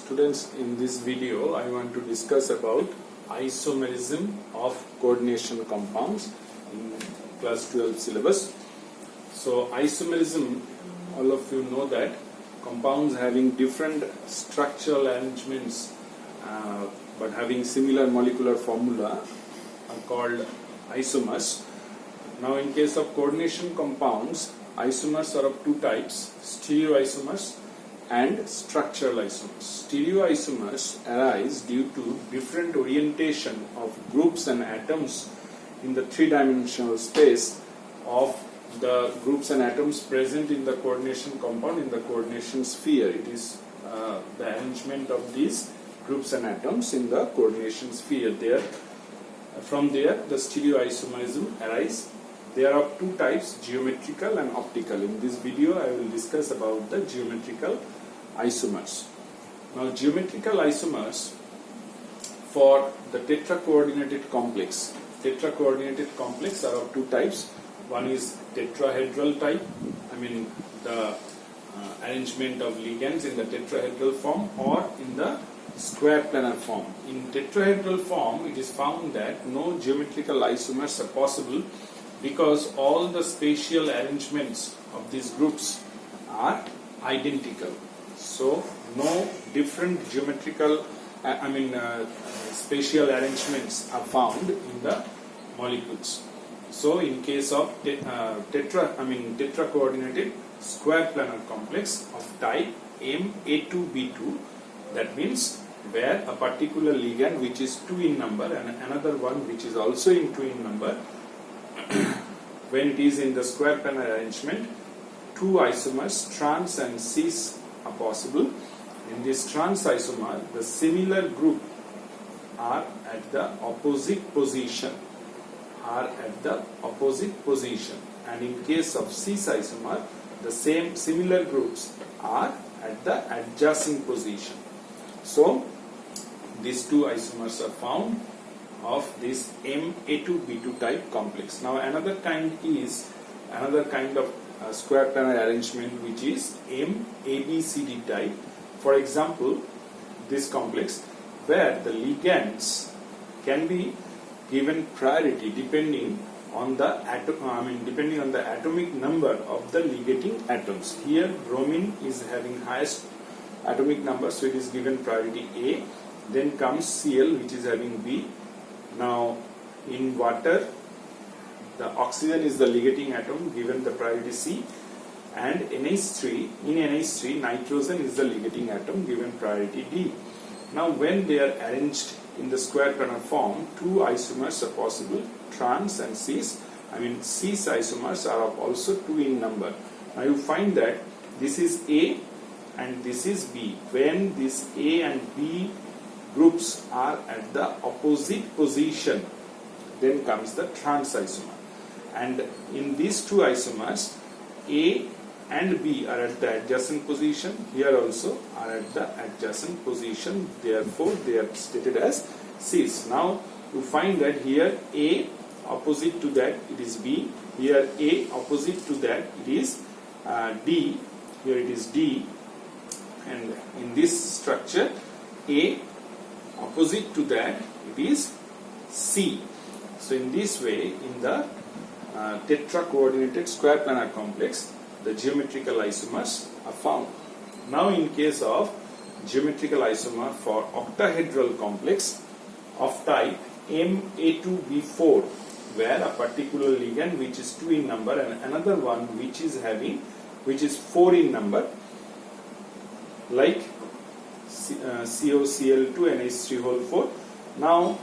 Students, in this video I want to discuss about isomerism of coordination compounds in class 12 syllabus. So isomerism, all of you know that compounds having different structural arrangements but having similar molecular formula are called isomers. Now in case of coordination compounds, isomers are of two types: stereoisomers and structural isomers. Stereoisomers arise due to different orientation of groups and atoms in the three-dimensional space of the groups and atoms present in the coordination compound in the coordination sphere. It is the arrangement of these groups and atoms in the coordination sphere. From there, the stereoisomerism arise. There are two types, geometrical and optical. In this video, I will discuss about the geometrical isomers. Now, geometrical isomers for the tetracoordinated complex. Tetracoordinated complex are of two types. One is tetrahedral type, the arrangement of ligands in the tetrahedral form or in the square planar form. In tetrahedral form, it is found that no geometrical isomers are possible because all the spatial arrangements of these groups are identical. So no different geometrical spatial arrangements are found in the molecules. So in case of tetracoordinated square planar complex of type Ma2B2, that means where a particular ligand which is 2 in number and another one which is also in 2 in number, when it is in the square planar arrangement, two isomers trans and cis are possible. In this trans isomer, the similar group are at the opposite position. And in case of cis isomer, the same similar groups are at the adjacent position. So these two isomers are found of this Ma2B2 type complex. Now another kind of square planar arrangement which is MABCD type. For example, this complex where the ligands can be given priority depending on the atomic number of the ligating atoms. Here bromine is having highest atomic number, so it is given priority A. Then comes Cl, which is having B. Now in water, the oxygen is the ligating atom given the priority C, and NH3 nitrogen is the ligating atom given priority D. Now when they are arranged in the square planar form, two isomers are possible, trans and cis. Cis isomers are also 2 in number. Now you find that this is A and this is B. When these A and B groups are at the opposite position, then comes the trans isomer. And in these two isomers, A and B are at the adjacent position. Here also are at the adjacent position. Therefore, they are stated as cis. Now, you find that here A opposite to that it is B. Here A opposite to that it is D. Here it is D. And in this structure, A opposite to that it is C. So in this way, in the tetracoordinated square planar complex, the geometrical isomers are found. Now in case of geometrical isomer for octahedral complex of type Ma2B4, where a particular ligand which is 2 in number and another one which is 4 in number, like COCl2 NH3 Now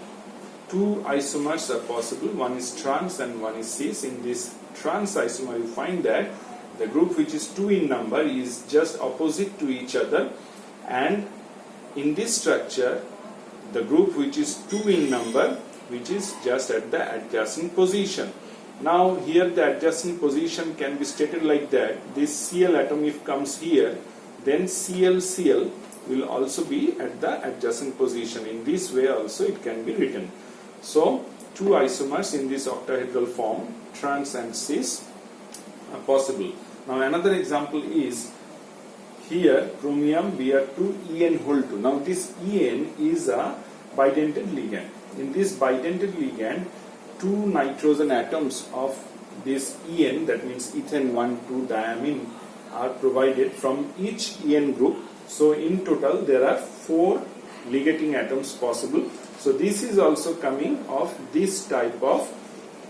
two isomers are possible, one is trans and one is cis. In this trans isomer, you find that the group which is 2 in number is just opposite to each other, and in this structure the group which is 2 in number which is just at the adjacent position. Now here the adjacent position can be stated like that: this Cl atom if comes here, then Cl will also be at the adjacent position. In this way also it can be written. So two isomers in this octahedral form, trans and cis, are possible. Now another example is here chromium Br2 En whole 2. Now this En is a bidentate ligand. In this bidentate ligand, 2 nitrogen atoms of this En, that means ethane 1,2 diamine, are provided from each En group. So in total there are 4 ligating atoms possible. So this is also coming of this type of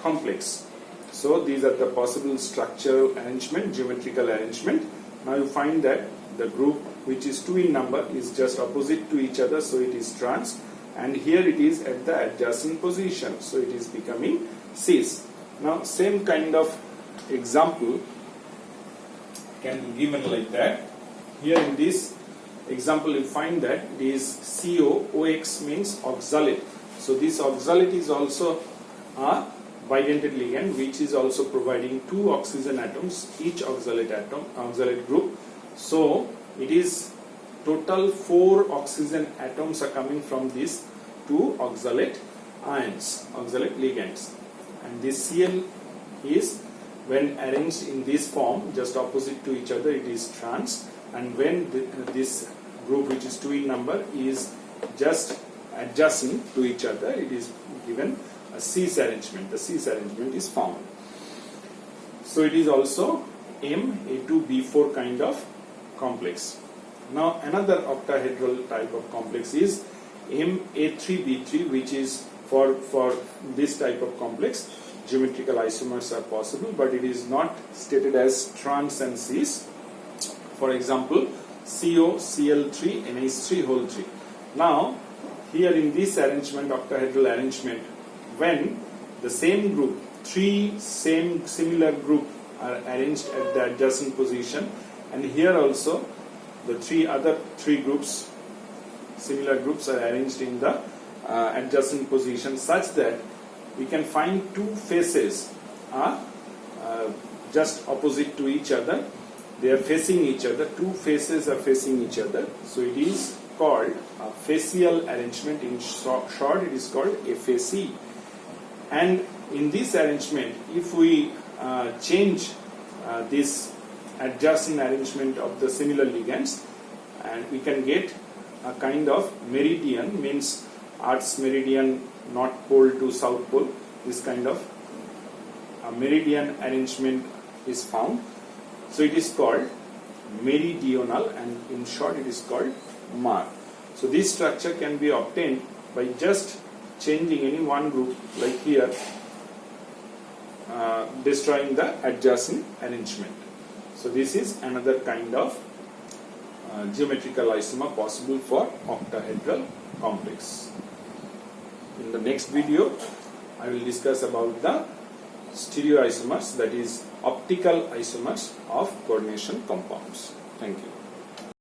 complex. So these are the possible structural arrangement, geometrical arrangement. Now you find that the group which is 2 in number is just opposite to each other, so it is trans, and here it is at the adjacent position, so it is becoming cis. Now same kind of example can be given like that. Here in this example you find that it is CO, OX means oxalate. So this oxalate is also a bidentate ligand which is also providing 2 oxygen atoms, each oxalate group. So it is total 4 oxygen atoms are coming from these 2 oxalate ions, oxalate ligands. And this Cl is, when arranged in this form, just opposite to each other, it is trans. And when this group which is 2 in number is just adjacent to each other, it is given a cis arrangement. The cis arrangement is found. So it is also Ma2B4 kind of complex. Now another octahedral type of complex is Ma3B3, which is for this type of complex geometrical isomers are possible, but it is not stated as trans and cis. For example, COCl3 NH3 whole 3. Now here in this arrangement, octahedral arrangement, when the same group, 3 similar group are arranged at the adjacent position, and here also the 3 groups, similar groups are arranged in the adjacent position, such that we can find 2 faces are just opposite to each other. They are facing each other. 2 faces are facing each other. So it is called a facial arrangement. In short, it is called FAC. And in this arrangement, if we change this adjacent arrangement of the similar ligands, and we can get a kind of meridian, means Earth's meridian, north pole to south pole. This kind of a meridian arrangement is found. So it is called meridional, and in short it is called MAR. So this structure can be obtained by just changing any one group, like here, destroying the adjacent arrangement. So this is another kind of geometrical isomer possible for octahedral complex. In the next video, I will discuss about the stereoisomers, that is optical isomers of coordination compounds. Thank you.